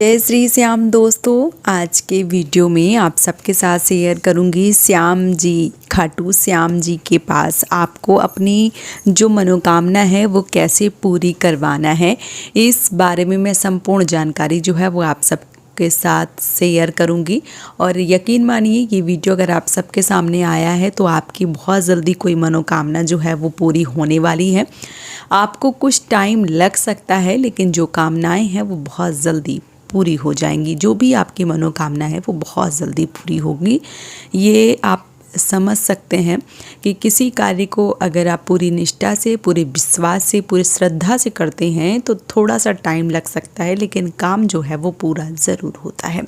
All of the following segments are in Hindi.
जय श्री श्याम दोस्तों, आज के वीडियो में आप सबके साथ शेयर करूंगी श्याम जी, खाटू श्याम जी के पास आपको अपनी जो मनोकामना है वो कैसे पूरी करवाना है। इस बारे में मैं संपूर्ण जानकारी जो है वो आप सबके साथ शेयर करूंगी। और यकीन मानिए ये वीडियो अगर आप सबके सामने आया है तो आपकी बहुत जल्दी कोई मनोकामना जो है वो पूरी होने वाली है। आपको कुछ टाइम लग सकता है लेकिन जो कामनाएं हैं वो बहुत जल्दी पूरी हो जाएंगी। जो भी आपकी मनोकामना है वो बहुत जल्दी पूरी होगी। ये आप समझ सकते हैं कि किसी कार्य को अगर आप पूरी निष्ठा से, पूरे विश्वास से, पूरी श्रद्धा से करते हैं तो थोड़ा सा टाइम लग सकता है लेकिन काम जो है वो पूरा ज़रूर होता है।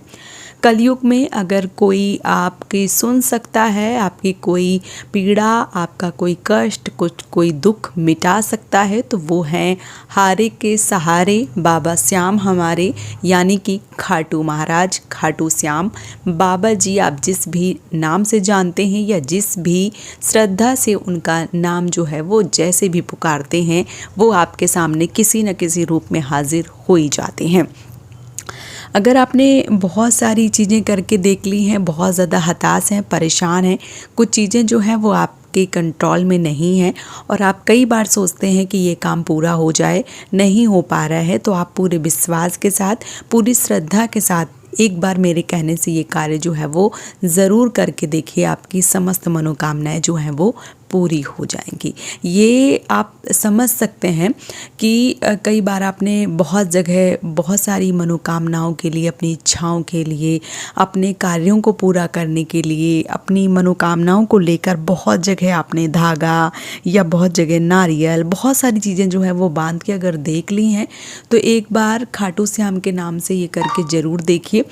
कलयुग में अगर कोई आपकी सुन सकता है, आपकी कोई पीड़ा, आपका कोई कष्ट, कोई दुख मिटा सकता है तो वो हैं हारे के सहारे बाबा श्याम हमारे, यानी कि खाटू महाराज, खाटू श्याम बाबा जी। आप जिस भी नाम से जानते हैं या जिस भी श्रद्धा से उनका नाम जो है वो जैसे भी पुकारते हैं वो आपके सामने किसी न किसी रूप में हाजिर हो ही जाते हैं। अगर आपने बहुत सारी चीज़ें करके देख ली हैं, बहुत ज़्यादा हताश हैं, परेशान हैं, कुछ चीज़ें जो हैं वो आपके कंट्रोल में नहीं है और आप कई बार सोचते हैं कि ये काम पूरा हो जाए, नहीं हो पा रहा है, तो आप पूरे विश्वास के साथ, पूरी श्रद्धा के साथ एक बार मेरे कहने से ये कार्य जो है वो ज़रूर करके देखिए। आपकी समस्त मनोकामनाएं जो हैं वो पूरी हो जाएंगी। ये आप समझ सकते हैं कि कई बार आपने बहुत जगह बहुत सारी मनोकामनाओं के लिए, अपनी इच्छाओं के लिए, अपने कार्यों को पूरा करने के लिए, अपनी मनोकामनाओं को लेकर बहुत जगह आपने धागा या बहुत जगह नारियल, बहुत सारी चीज़ें जो है वो बांध के अगर देख ली हैं तो एक बार खाटू श्याम के नाम से ये करके ज़रूर देखिए।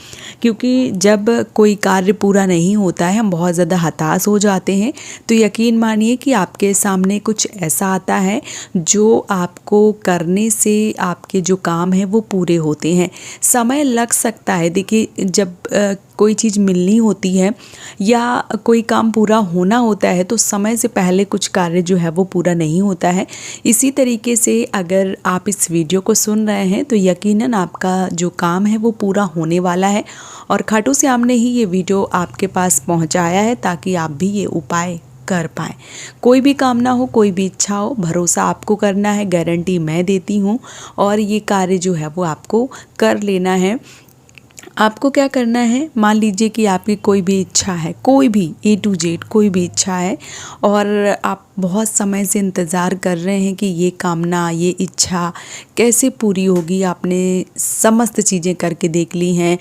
क्योंकि जब कोई कार्य पूरा नहीं होता है, हम बहुत ज़्यादा हताश हो जाते हैं, तो यकीन मानिए कि आपके सामने कुछ ऐसा आता है जो आपको करने से आपके जो काम है वो पूरे होते हैं। समय लग सकता है, देखिए जब कोई चीज़ मिलनी होती है या कोई काम पूरा होना होता है तो समय से पहले कुछ कार्य जो है वो पूरा नहीं होता है। इसी तरीके से अगर आप इस वीडियो को सुन रहे हैं तो यकीनन आपका जो काम है वो पूरा होने वाला है और खाटू श्याम ने ही ये वीडियो आपके पास पहुंचाया है ताकि आप भी ये उपाय कर पाएँ। कोई भी कामना हो, कोई भी इच्छा हो, भरोसा आपको करना है, गारंटी मैं देती हूँ और ये कार्य जो है वो आपको कर लेना है। आपको क्या करना है, मान लीजिए कि आपकी कोई भी इच्छा है, कोई भी A to Z कोई भी इच्छा है और आप बहुत समय से इंतज़ार कर रहे हैं कि ये कामना, ये इच्छा कैसे पूरी होगी। आपने समस्त चीज़ें करके देख ली हैं,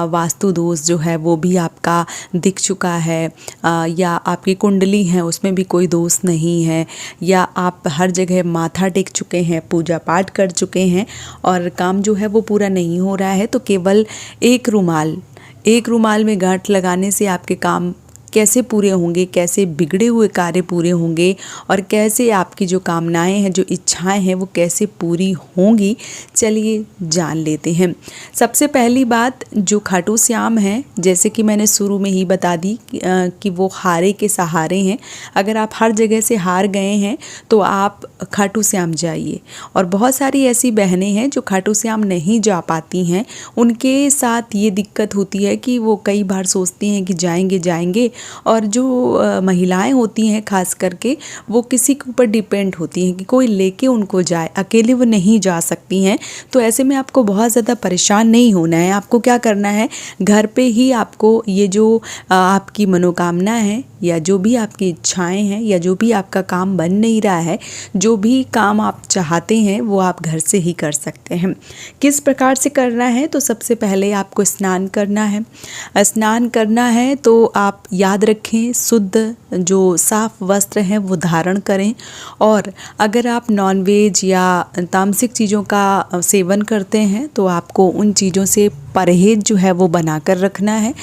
वास्तु दोष जो है वो भी आपका दिख चुका है, या आपकी कुंडली है उसमें भी कोई दोष नहीं है, या आप हर जगह माथा टेक चुके हैं, पूजा पाठ कर चुके हैं और काम जो है वो पूरा नहीं हो रहा है, तो केवल एक रुमाल में गांठ लगाने से आपके काम कैसे पूरे होंगे, कैसे बिगड़े हुए कार्य पूरे होंगे और कैसे आपकी जो कामनाएं हैं, जो इच्छाएं हैं वो कैसे पूरी होंगी, चलिए जान लेते हैं। सबसे पहली बात, जो खाटू श्याम हैं, जैसे कि मैंने शुरू में ही बता दी कि वो हारे के सहारे हैं। अगर आप हर जगह से हार गए हैं तो आप खाटू श्याम जाइए। और बहुत सारी ऐसी बहनें हैं जो खाटू श्याम नहीं जा पाती हैं, उनके साथ ये दिक्कत होती है कि वो कई बार सोचती हैं कि जाएंगे और जो महिलाएं होती हैं खास करके वो किसी के ऊपर डिपेंड होती हैं कि कोई लेके उनको जाए, अकेले वो नहीं जा सकती हैं। तो ऐसे में आपको बहुत ज़्यादा परेशान नहीं होना है। आपको क्या करना है, घर पे ही आपको ये जो आपकी मनोकामना है या जो भी आपकी इच्छाएं हैं या जो भी आपका काम बन नहीं रहा है, जो भी काम आप चाहते हैं वो आप घर से ही कर सकते हैं। किस प्रकार से करना है, तो सबसे पहले आपको स्नान करना है। स्नान करना है तो आप याद रखें, शुद्ध जो साफ वस्त्र हैं वो धारण करें। और अगर आप नॉनवेज या तामसिक चीज़ों का सेवन करते हैं तो आपको उन चीज़ों से परहेज जो है वो बनाकर रखना है।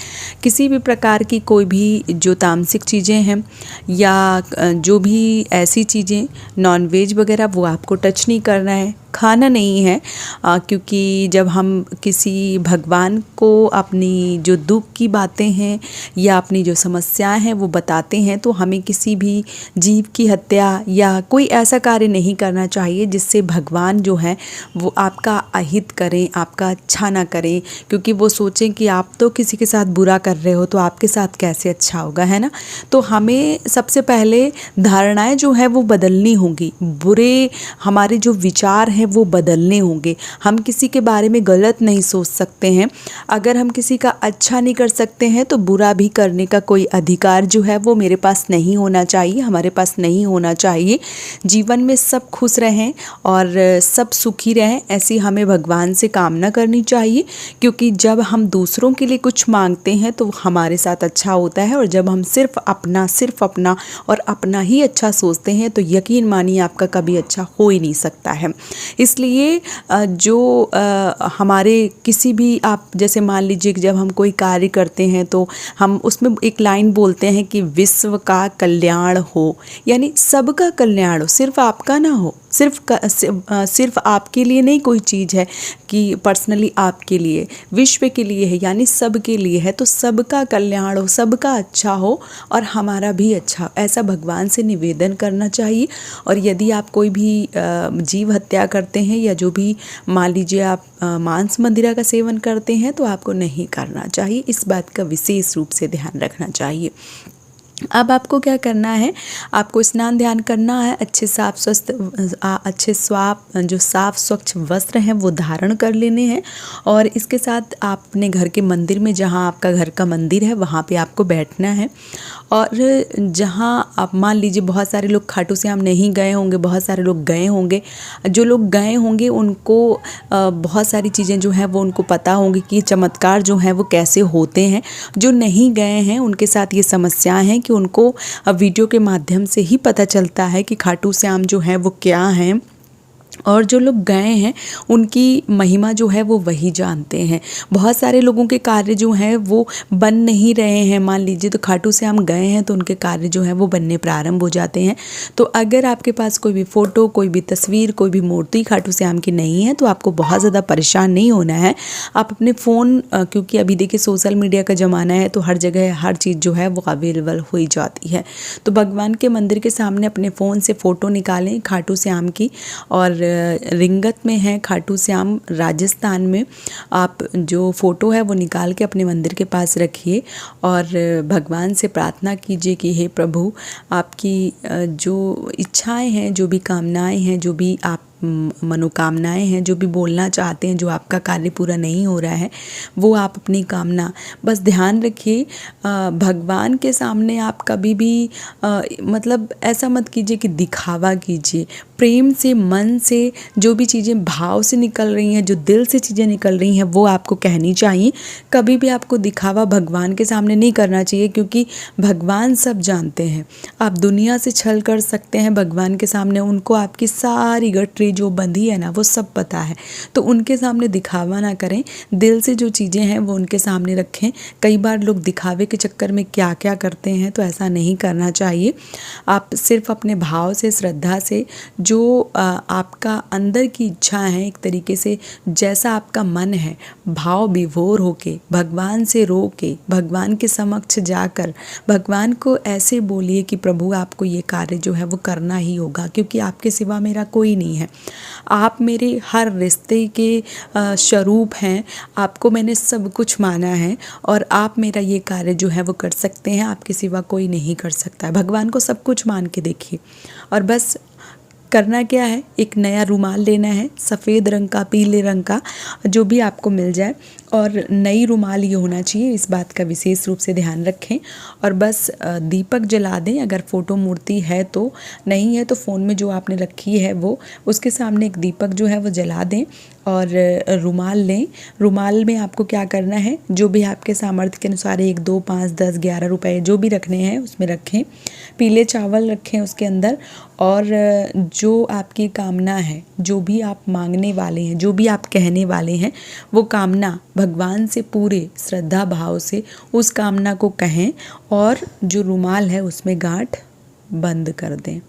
किसी भी प्रकार की कोई भी जो तामसिक चीज़ें हैं या जो भी ऐसी चीज़ें नॉनवेज वगैरह वो आपको टच नहीं करना है। दिखाना नहीं है, क्योंकि जब हम किसी भगवान को अपनी जो दुख की बातें हैं या अपनी जो समस्याएं हैं वो बताते हैं, तो हमें किसी भी जीव की हत्या या कोई ऐसा कार्य नहीं करना चाहिए जिससे भगवान जो है वो आपका अहित करें, आपका अच्छा ना करें, क्योंकि वो सोचें कि आप तो किसी के साथ बुरा कर रहे हो तो आपके साथ कैसे अच्छा होगा, है ना। तो हमें सबसे पहले धारणाएं जो है वो बदलनी होंगी, बुरे हमारे जो विचार हैं वो बदलने होंगे। हम किसी के बारे में गलत नहीं सोच सकते हैं। अगर हम किसी का अच्छा नहीं कर सकते हैं तो बुरा भी करने का कोई अधिकार जो है वो मेरे पास नहीं होना चाहिए, हमारे पास नहीं होना चाहिए। जीवन में सब खुश रहें और सब सुखी रहें, ऐसी हमें भगवान से कामना करनी चाहिए, क्योंकि जब हम दूसरों के लिए कुछ मांगते हैं तो हमारे साथ अच्छा होता है, और जब हम सिर्फ अपना और अपना ही अच्छा सोचते हैं तो यकीन मानिए आपका कभी अच्छा हो ही नहीं सकता है। इसलिए जो हमारे किसी भी, आप जैसे मान लीजिए कि जब हम कोई कार्य करते हैं तो हम उसमें एक लाइन बोलते हैं कि विश्व का कल्याण हो, यानी सबका कल्याण हो, सिर्फ आपका ना हो। सिर्फ आपके लिए नहीं कोई चीज़ है कि पर्सनली आपके लिए, विश्व के लिए है, यानी सबके लिए है। तो सबका कल्याण हो, सबका अच्छा हो और हमारा भी अच्छा, ऐसा भगवान से निवेदन करना चाहिए। और यदि आप कोई भी जीव हत्या करते हैं या जो भी मान लीजिए आप मांस मदिरा का सेवन करते हैं तो आपको नहीं करना चाहिए, इस बात का विशेष रूप से ध्यान रखना चाहिए। अब आपको क्या करना है, आपको स्नान ध्यान करना है, अच्छे जो साफ स्वच्छ वस्त्र हैं वो धारण कर लेने हैं, और इसके साथ आप अपने घर के मंदिर में, जहाँ आपका घर का मंदिर है वहाँ पे आपको बैठना है। और जहाँ आप मान लीजिए बहुत सारे लोग खाटू श्याम नहीं गए होंगे, बहुत सारे लोग गए होंगे, जो लोग गए होंगे उनको बहुत सारी चीज़ें जो हैं वो उनको पता होंगी कि चमत्कार जो हैं वो कैसे होते हैं। जो नहीं गए हैं उनके साथ ये समस्याएं हैं कि उनको वीडियो के माध्यम से ही पता चलता है कि खाटू श्याम जो है वो क्या हैं, और जो लोग गए हैं उनकी महिमा जो है वो वही जानते हैं। बहुत सारे लोगों के कार्य जो हैं वो बन नहीं रहे हैं, मान लीजिए तो खाटू श्याम गए हैं तो उनके कार्य जो है वो बनने प्रारंभ हो जाते हैं। तो अगर आपके पास कोई भी फ़ोटो, कोई भी तस्वीर, कोई भी मूर्ति खाटू श्याम की नहीं है तो आपको बहुत ज़्यादा परेशान नहीं होना है। आप अपने फ़ोन, क्योंकि अभी देखिए सोशल मीडिया का ज़माना है तो हर जगह हर चीज़ जो है वो अवेलेबल हो ही जाती है, तो भगवान के मंदिर के सामने अपने फ़ोन से फ़ोटो निकालें खाटू श्याम की, और रिंगत में है खाटू श्याम राजस्थान में, आप जो फ़ोटो है वो निकाल के अपने मंदिर के पास रखिए और भगवान से प्रार्थना कीजिए कि हे प्रभु, आपकी जो इच्छाएं हैं, जो भी कामनाएं हैं, जो भी आप मनोकामनाएं हैं, जो भी बोलना चाहते हैं, जो आपका कार्य पूरा नहीं हो रहा है, वो आप अपनी कामना बस ध्यान रखिए। भगवान के सामने आप कभी भी मतलब ऐसा मत कीजिए कि दिखावा कीजिए, प्रेम से, मन से, जो भी चीज़ें भाव से निकल रही हैं, जो दिल से चीज़ें निकल रही हैं वो आपको कहनी चाहिए। कभी भी आपको दिखावा भगवान के सामने नहीं करना चाहिए, क्योंकि भगवान सब जानते हैं। आप दुनिया से छल कर सकते हैं, भगवान के सामने उनको आपकी सारी गठरी जो बंधी है ना वो सब पता है, तो उनके सामने दिखावा ना करें, दिल से जो चीज़ें हैं वो उनके सामने रखें। कई बार लोग दिखावे के चक्कर में क्या क्या करते हैं, तो ऐसा नहीं करना चाहिए। आप सिर्फ अपने भाव से, श्रद्धा से, जो आपका अंदर की इच्छा है, एक तरीके से जैसा आपका मन है, भाव विभोर होके, भगवान से रो के, भगवान के समक्ष जाकर भगवान को ऐसे बोलिए कि प्रभु आपको ये कार्य जो है वो करना ही होगा, क्योंकि आपके सिवा मेरा कोई नहीं है। आप मेरे हर रिश्ते के स्वरूप हैं, आपको मैंने सब कुछ माना है और आप मेरा ये कार्य जो है वो कर सकते हैं, आपके सिवा कोई नहीं कर सकता है। भगवान को सब कुछ मान के देखिए। और बस करना क्या है, एक नया रुमाल लेना है, सफ़ेद रंग का, पीले रंग का, जो भी आपको मिल जाए, और नई रुमाल ये होना चाहिए, इस बात का विशेष रूप से ध्यान रखें। और बस दीपक जला दें, अगर फ़ोटो मूर्ति है तो, नहीं है तो फ़ोन में जो आपने रखी है वो, उसके सामने एक दीपक जो है वो जला दें और रुमाल लें। रुमाल में आपको क्या करना है, जो भी आपके सामर्थ्य के अनुसार 1, 2, 5, 10, 11 रुपए जो भी रखने हैं उसमें रखें। पीले चावल रखें उसके अंदर, और जो आपकी कामना है, जो भी आप मांगने वाले हैं, जो भी आप कहने वाले हैं, वो कामना भगवान से पूरे श्रद्धा भाव से उस कामना को कहें, और जो रुमाल है उसमें गांठ बंद कर दें।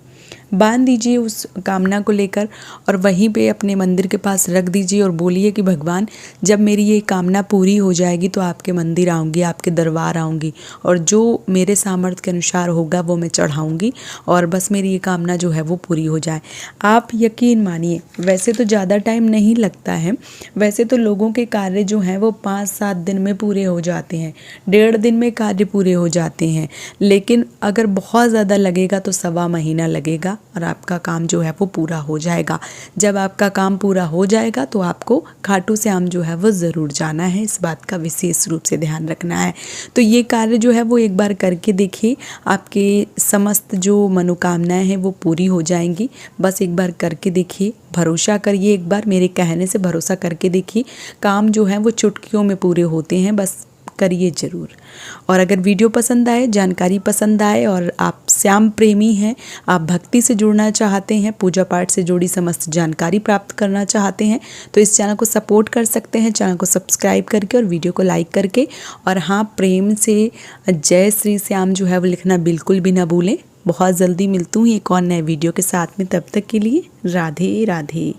बांध दीजिए उस कामना को लेकर और वहीं पे अपने मंदिर के पास रख दीजिए और बोलिए कि भगवान जब मेरी ये कामना पूरी हो जाएगी तो आपके मंदिर आऊँगी, आपके दरबार आऊँगी और जो मेरे सामर्थ्य के अनुसार होगा वो मैं चढ़ाऊँगी और बस मेरी ये कामना जो है वो पूरी हो जाए। आप यकीन मानिए, वैसे तो ज़्यादा टाइम नहीं लगता है, वैसे तो लोगों के कार्य जो हैं वो 5-7 दिन में पूरे हो जाते हैं, 1.5 दिन में कार्य पूरे हो जाते हैं, लेकिन अगर बहुत ज़्यादा लगेगा तो 1.25 महीना लगेगा और आपका काम जो है वो पूरा हो जाएगा। जब आपका काम पूरा हो जाएगा तो आपको खाटू श्याम जो है वो ज़रूर जाना है, इस बात का विशेष रूप से ध्यान रखना है। तो ये कार्य जो है वो एक बार करके देखिए, आपके समस्त जो मनोकामनाएं हैं वो पूरी हो जाएंगी। बस एक बार करके देखिए, भरोसा करिए, एक बार मेरे कहने से भरोसा करके देखिए, काम जो है वो चुटकियों में पूरे होते हैं, बस करिए ज़रूर। और अगर वीडियो पसंद आए, जानकारी पसंद आए और आप श्याम प्रेमी हैं, आप भक्ति से जुड़ना चाहते हैं, पूजा पाठ से जुड़ी समस्त जानकारी प्राप्त करना चाहते हैं तो इस चैनल को सपोर्ट कर सकते हैं, चैनल को सब्सक्राइब करके और वीडियो को लाइक करके। और हाँ, प्रेम से जय श्री श्याम जो है वो लिखना बिल्कुल भी ना भूलें। बहुत जल्दी मिलती हूँ एक और नए वीडियो के साथ में, तब तक के लिए राधे राधे।